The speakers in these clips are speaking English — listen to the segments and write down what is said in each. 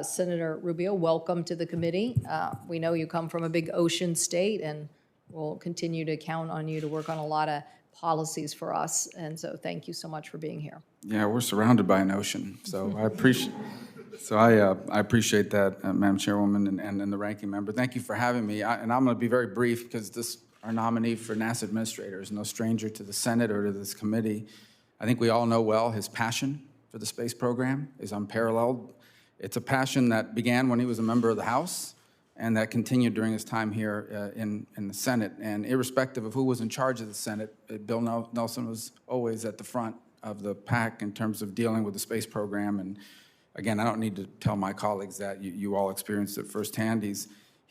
Senator Rubio, welcome to the committee. We know you come from a big ocean state, and we'll continue to count on you to work on a lot of policies for us. And so thank you so much for being here. Yeah, we're surrounded by an ocean, so I appreciate. I appreciate that, Madam Chairwoman and the ranking member. Thank you for having me. And I'm going to be very brief because our nominee for NASA Administrator is no stranger to the Senate or to this committee. I think we all know well his passion for the space program is unparalleled. It's a passion that began when he was a member of the House and that continued during his time here in the Senate. And irrespective of who was in charge of the Senate, Bill Nelson was always at the front of the pack in terms of dealing with the space program. And again, I don't need to tell my colleagues that. You all experienced it firsthand.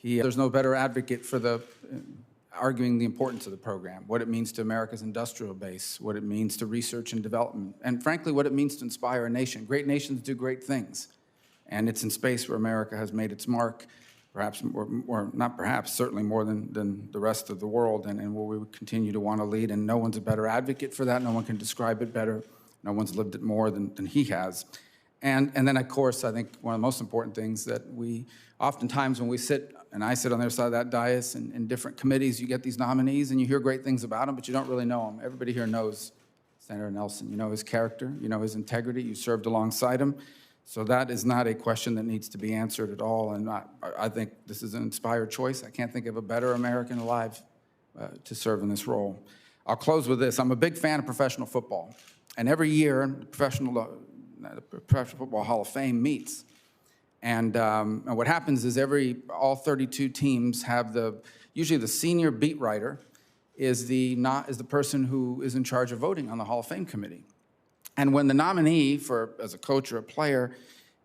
There's no better advocate for arguing the importance of the program, what it means to America's industrial base, what it means to research and development, and frankly, what it means to inspire a nation. Great nations do great things. And it's in space where America has made its mark, perhaps, or not perhaps, certainly more than the rest of the world, and where we would continue to want to lead. And no one's a better advocate for that. No one can describe it better. No one's lived it more than he has. And then, of course, I think one of the most important things that we, oftentimes when we sit, and I sit on the other side of that dais in different committees, you get these nominees and you hear great things about them, but you don't really know them. Everybody here knows Senator Nelson. You know his character, you know his integrity, you served alongside him. So that is not a question that needs to be answered at all. And I think this is an inspired choice. I can't think of a better American alive to serve in this role. I'll close with this. I'm a big fan of professional football. And every year, the Professional Football Hall of Fame meets. And what happens is all 32 teams have usually the senior beat writer is the person who is in charge of voting on the Hall of Fame committee. And when the nominee as a coach or a player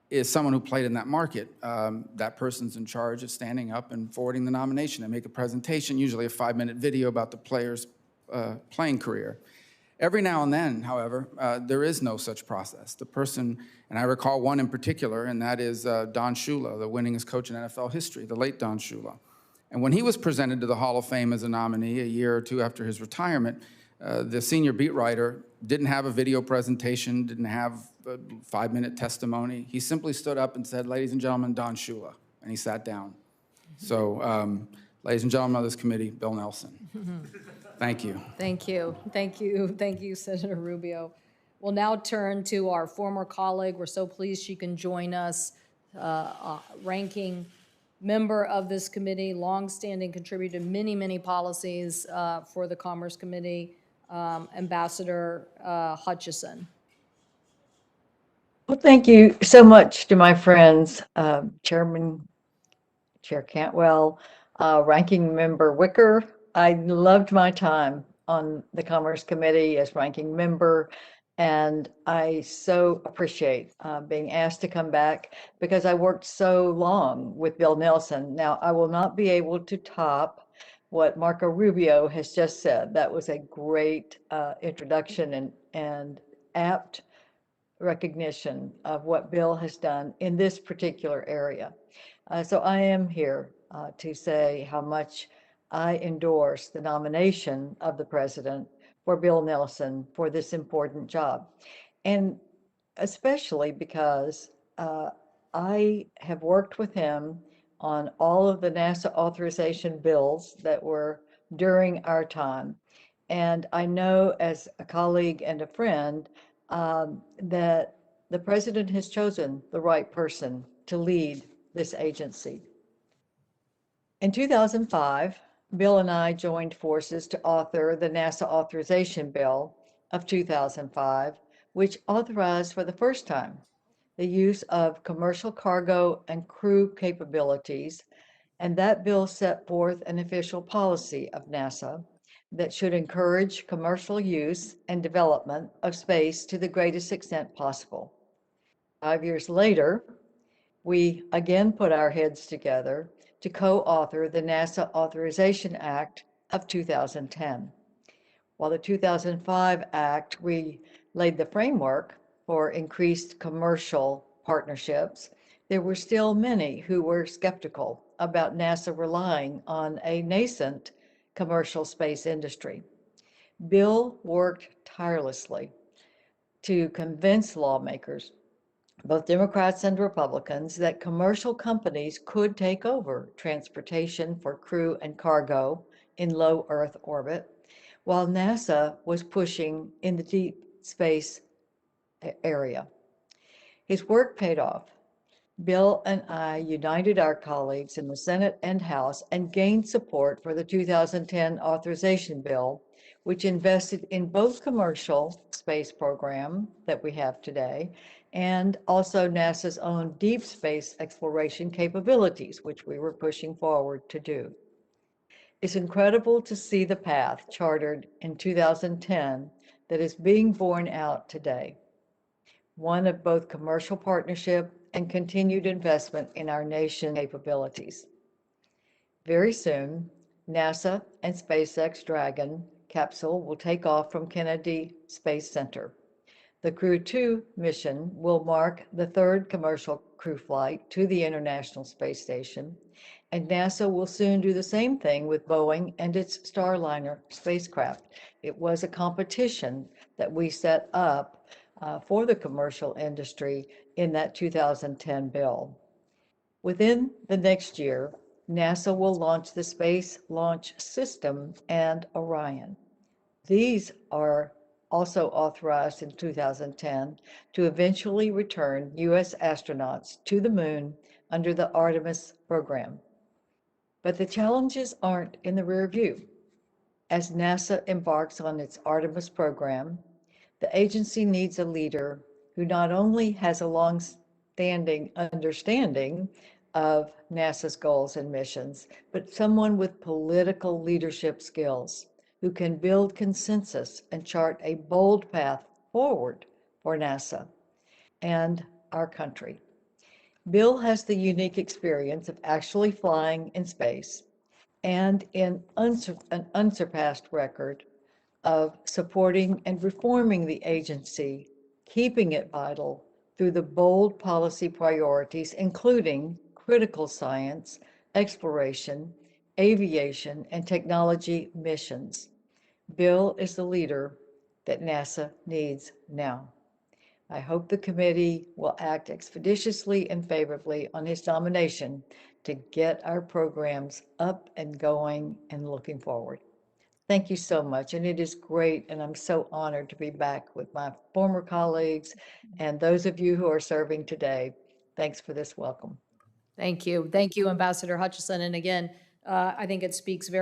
is someone who played in that market, that person's in charge of standing up and forwarding the nomination and make a presentation, usually a 5-minute video about the player's playing career. Every now and then, however, there is no such process. The person, and I recall one in particular, and that is Don Shula, the winningest coach in NFL history, the late Don Shula. And when he was presented to the Hall of Fame as a nominee a year or two after his retirement, the senior beat writer didn't have a video presentation, didn't have a 5-minute testimony. He simply stood up and said, "Ladies and gentlemen, Don Shula," and he sat down. So, ladies and gentlemen of this committee, Bill Nelson. Thank you. Thank you. Thank you. Thank you, Senator Rubio. We'll now turn to our former colleague. We're so pleased she can join us, ranking member of this committee, longstanding contributor to many, many policies for the Commerce Committee, Ambassador Hutchison. Well, thank you so much to my friends, Chair Cantwell, Ranking Member Wicker. I loved my time on the Commerce Committee as ranking member, and I so appreciate being asked to come back because I worked so long with Bill Nelson. Now, I will not be able to top what Marco Rubio has just said. That was a great introduction and apt recognition of what Bill has done in this particular area. So I am here to say how much I endorse the nomination of the president for Bill Nelson for this important job. And especially because I have worked with him on all of the NASA authorization bills that were during our time. And I know as a colleague and a friend that the president has chosen the right person to lead this agency. In 2005, Bill and I joined forces to author the NASA Authorization Bill of 2005, which authorized for the first time the use of commercial cargo and crew capabilities, and that bill set forth an official policy of NASA that should encourage commercial use and development of space to the greatest extent possible. 5 years later, we again put our heads together to co-author the NASA Authorization Act of 2010. While the 2005 Act, we laid the framework for increased commercial partnerships, there were still many who were skeptical about NASA relying on a nascent commercial space industry. Bill worked tirelessly to convince lawmakers both Democrats and Republicans, that commercial companies could take over transportation for crew and cargo in low Earth orbit, while NASA was pushing in the deep space area. His work paid off. Bill and I united our colleagues in the Senate and House and gained support for the 2010 authorization bill, which invested in both commercial space program that we have today and also NASA's own deep space exploration capabilities, which we were pushing forward to do. It's incredible to see the path chartered in 2010 that is being borne out today, one of both commercial partnership and continued investment in our nation's capabilities. Very soon, NASA and SpaceX Dragon capsule will take off from Kennedy Space Center. The Crew 2 mission will mark the third commercial crew flight to the International Space Station, and NASA will soon do the same thing with Boeing and its Starliner spacecraft. It was a competition that we set up for the commercial industry in that 2010 bill. Within the next year, NASA will launch the Space Launch System and Orion. These are also authorized in 2010 to eventually return U.S. astronauts to the moon under the Artemis program. But the challenges aren't in the rear view. As NASA embarks on its Artemis program, the agency needs a leader who not only has a long-standing understanding of NASA's goals and missions, but someone with political leadership skills who can build consensus and chart a bold path forward for NASA and our country. Bill has the unique experience of actually flying in space and an unsurpassed record of supporting and reforming the agency, keeping it vital through the bold policy priorities, including critical science, exploration, aviation, and technology missions. Bill is the leader that NASA needs now. I hope the committee will act expeditiously and favorably on his nomination to get our programs up and going and looking forward. Thank you so much, and it is great, and I'm so honored to be back with my former colleagues and those of you who are serving today. Thanks for this welcome. Thank you. Thank you, Ambassador Hutchison. And again, I think it speaks very